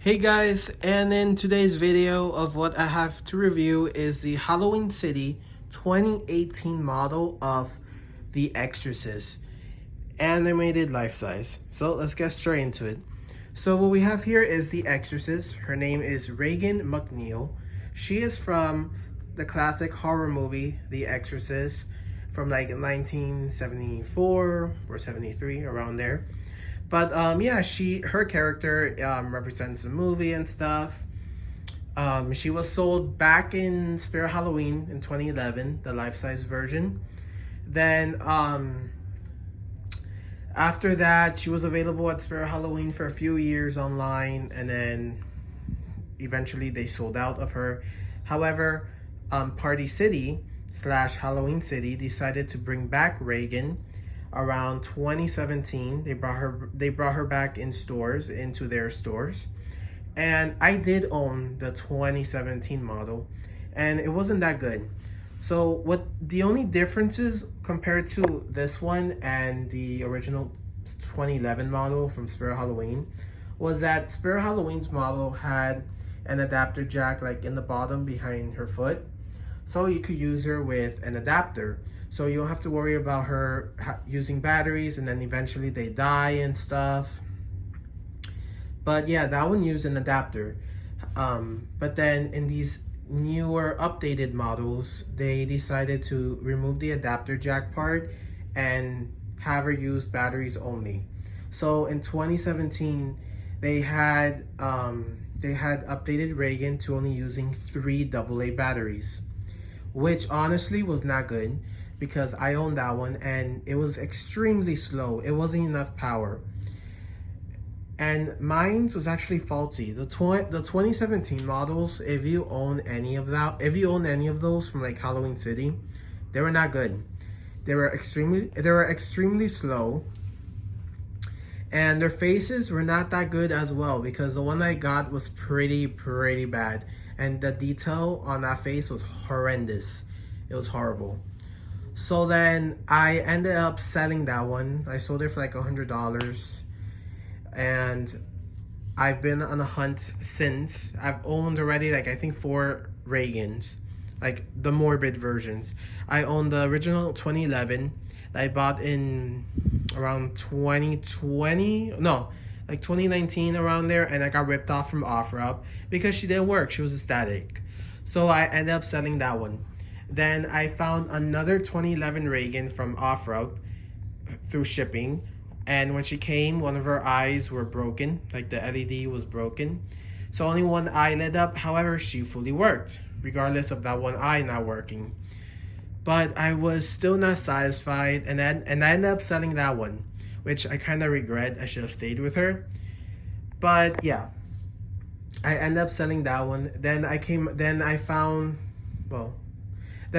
Hey guys, and in today's video of what I have to review is the Halloween City 2018 model of The Exorcist, animated life-size. So let's get straight into it. So what we have here is The Exorcist. Her name is Regan McNeil. She is from the classic horror movie The Exorcist from like 1974 or 73, around there. But yeah, her character represents the movie and stuff. She was sold back in Spirit Halloween in 2011, the life-size version. Then after that, she was available at Spirit Halloween for a few years online, and then eventually they sold out of her. However, Party City slash Halloween City decided to bring back Regan around 2017. They brought her back into their stores. And I did own the 2017 model, and it wasn't that good. So what the only differences compared to this one and the original 2011 model from Spirit Halloween was that Spirit Halloween's model had an adapter jack like in the bottom behind her foot, so you could use her with an adapter. So you don't have to worry about her using batteries and then eventually they die and stuff. But yeah, that one used an adapter. But then in these newer updated models, they decided to remove the adapter jack part and have her use batteries only. So in 2017, they had updated Regan to only using 3 AA batteries, which honestly was not good because I owned that one and it was extremely slow. It wasn't enough power. And mine was actually faulty. The 2017 models, if you own any of those from like Halloween City, they were not good. They were extremely slow. And their faces were not that good as well, because the one I got was pretty bad. And the detail on that face was horrendous. It was horrible. So then I ended up selling that one. I sold it for like $100. And I've been on a hunt since. I've owned already like I think 4 Regans, like the Morbid versions. I own the original 2011 that I bought in around 2020, no, like 2019, around there, and I got ripped off from OfferUp because she didn't work. She was static. So I ended up selling that one. Then I found another 2011 Regan from OfferUp through shipping. And when she came, one of her eyes were broken, like the LED was broken. So only one eye lit up. However, she fully worked, regardless of that one eye not working. But I was still not satisfied, and I ended up selling that one, which I kind of regret. I should have stayed with her. But yeah, I ended up selling that one. Then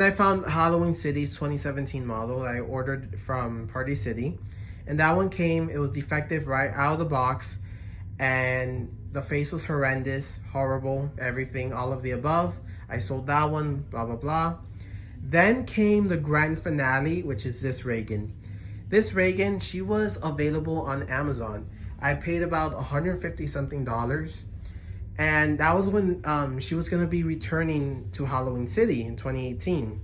I found Halloween City's 2017 model that I ordered from Party City. And that one came, it was defective right out of the box. And the face was horrendous, horrible, everything, all of the above. I sold that one, blah, blah, blah. Then came the grand finale, which is this Regan. This Regan, she was available on Amazon. I paid about $150 something. And that was when she was going to be returning to Halloween City in 2018.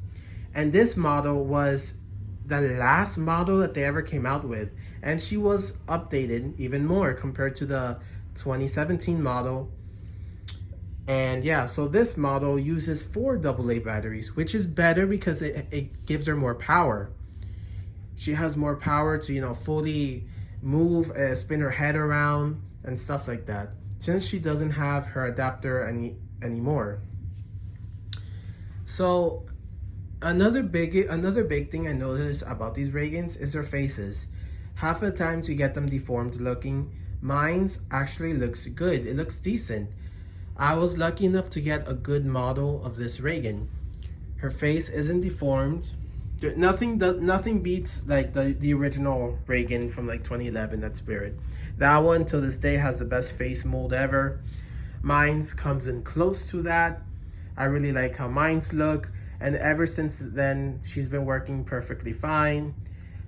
And this model was the last model that they ever came out with, and she was updated even more compared to the 2017 model. And yeah, so this model uses 4 AA batteries, which is better because it gives her more power. She has more power to fully move, spin her head around and stuff like that, since she doesn't have her adapter anymore. So Another big thing I noticed about these Regans is their faces. Half the times you get them deformed looking. Mine's actually looks good. It looks decent. I was lucky enough to get a good model of this Regan. Her face isn't deformed. Nothing beats like the original Regan from like 2011 at Spirit. That one till this day has the best face mold ever. Mine's comes in close to that. I really like how mine's look. And ever since then, she's been working perfectly fine.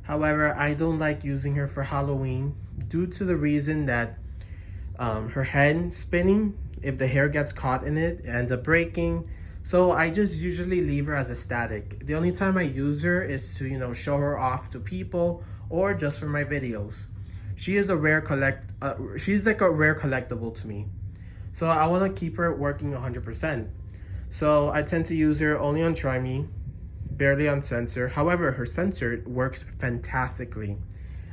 However, I don't like using her for Halloween due to the reason that her head spinning. If the hair gets caught in it, it ends up breaking. So I just usually leave her as a static. The only time I use her is to, show her off to people or just for my videos. She is a she's like a rare collectible to me. So I want to keep her working 100%. So I tend to use her only on Try Me, barely on Sensor. However, her Sensor works fantastically.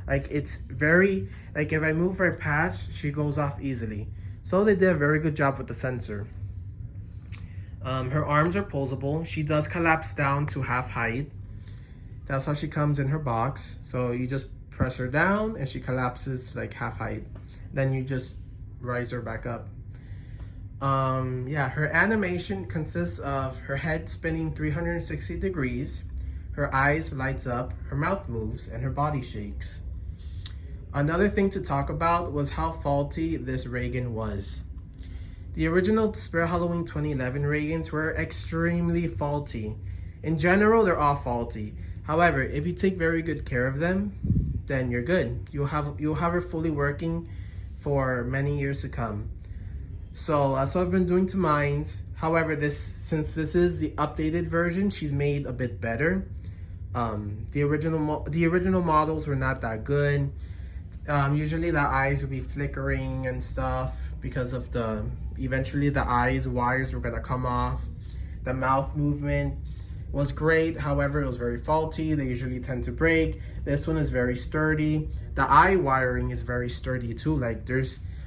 Like, it's very, like, if I move right past, she goes off easily. So they did a very good job with the Sensor. Her arms are posable. She does collapse down to half height. That's how she comes in her box. So you just press her down and she collapses like half height. Then you just rise her back up. Yeah, her animation consists of her head spinning 360 degrees, her eyes lights up, her mouth moves, and her body shakes. Another thing to talk about was how faulty this Regan was. The original Spirit Halloween 2011 Regans were extremely faulty. In general, they're all faulty. However, if you take very good care of them, then you're good. You'll have her fully working for many years to come. So that's what I've been doing to mines. However, since this is the updated version, she's made a bit better. The original models were not that good. Usually the eyes would be flickering and stuff because of eventually the eyes wires were gonna come off. The mouth movement was great, however it was very faulty. They usually tend to break. This one is very sturdy. The eye wiring is very sturdy too. Like,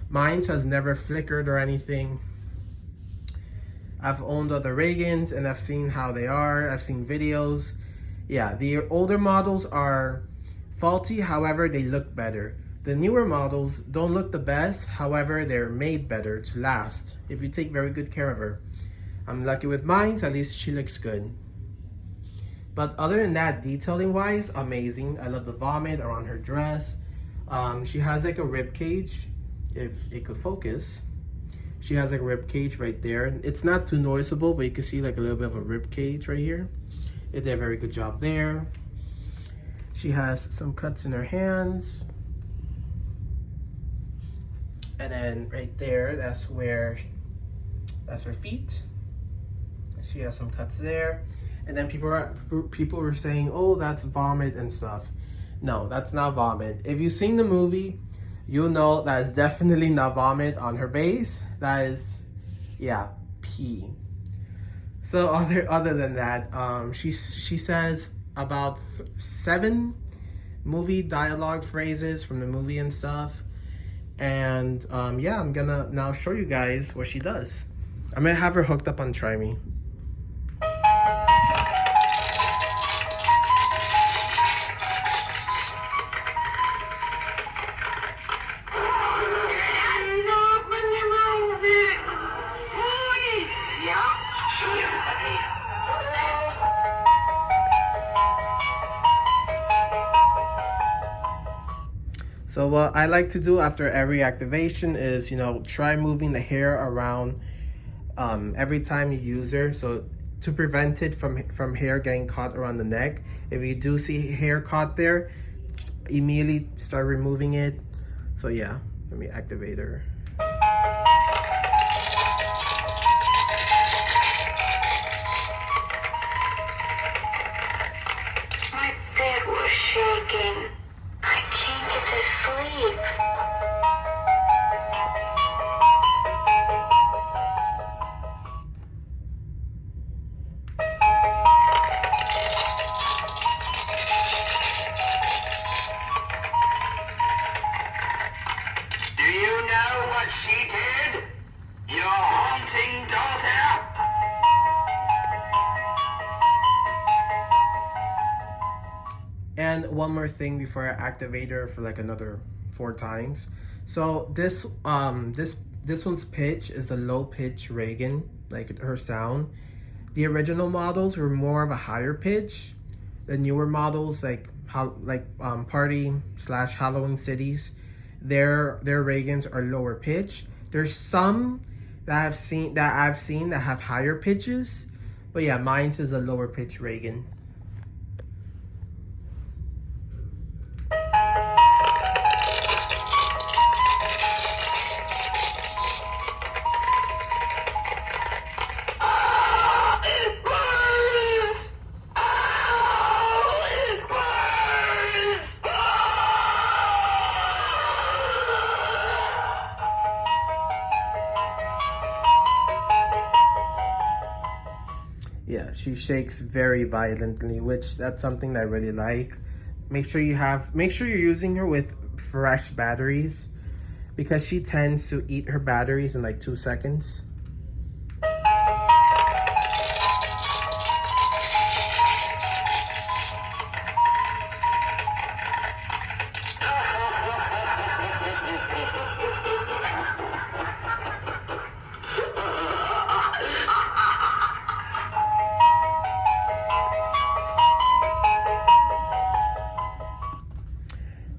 mine has never flickered or anything. I've owned other Regans and I've seen how they are. I've seen videos. Yeah, the older models are faulty, however they look better. The newer models don't look the best, however they're made better to last if you take very good care of her. I'm lucky with mine, at least she looks good. But other than that, detailing wise, amazing. I love the vomit around her dress. She has like a rib cage, if it could focus. She has like a rib cage right there. It's not too noticeable, but you can see like a little bit of a rib cage right here. It did a very good job there. She has some cuts in her hands. And then right there, that's her feet. She has some cuts there. And then people were saying, oh, that's vomit and stuff. No, that's not vomit. If you've seen the movie, you'll know that is definitely not vomit on her base. That is, yeah, pee. So other than that, she says about 7 movie dialogue phrases from the movie and stuff. And yeah, I'm gonna now show you guys what she does. I'm gonna have her hooked up on Try Me. So what I like to do after every activation is, try moving the hair around every time you use her. So to prevent it from hair getting caught around the neck. If you do see hair caught there, immediately start removing it. So yeah, let me activate her. My bed was shaking. I can't get to sleep. Do you know what she did? Your haunting daughter? And one more thing before I activate her for like another 4 times. So this one's pitch is a low pitch Regan, like her sound. The original models were more of a higher pitch. The newer models, like Party/Halloween Cities, their Regans are lower pitch. There's some that I've seen that have higher pitches, but yeah, mine's is a lower pitch Regan. Yeah, she shakes very violently, which that's something that I really like. Make sure you're using her with fresh batteries, because she tends to eat her batteries in like 2 seconds.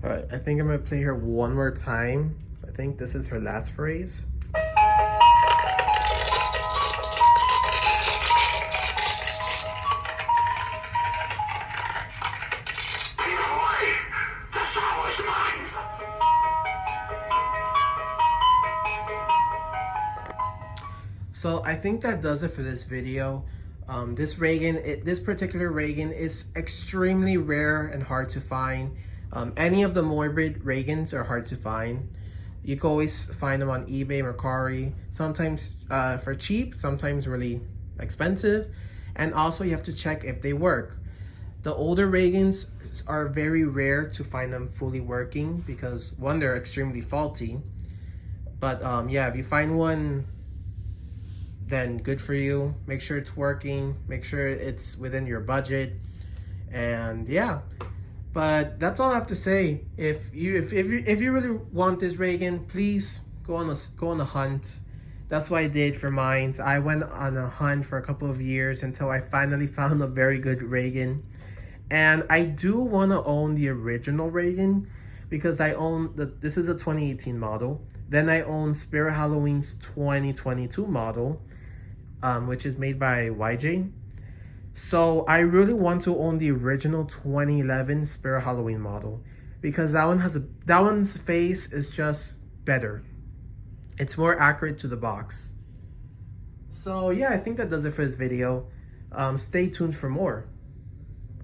All right, I think I'm gonna play her one more time. I think this is her last phrase. So I think that does it for this video. This Regan, this particular Regan is extremely rare and hard to find. Any of the Morbid Regans are hard to find. You can always find them on eBay, Mercari, sometimes for cheap, sometimes really expensive. And also you have to check if they work. The older Regans are very rare to find them fully working because one, they're extremely faulty. But yeah, if you find one, then good for you. Make sure it's working, make sure it's within your budget, and yeah. But that's all I have to say. If you really want this Regan, please go on a hunt. That's what I did for mine. I went on a hunt for a couple of years until I finally found a very good Regan. And I do want to own the original Regan because I own this is a 2018 model. Then I own Spirit Halloween's 2022 model, which is made by YJ. So I really want to own the original 2011 Spirit Halloween model because that one's face is just better. It's more accurate to the box. So yeah, I think that does it for this video. Stay tuned for more.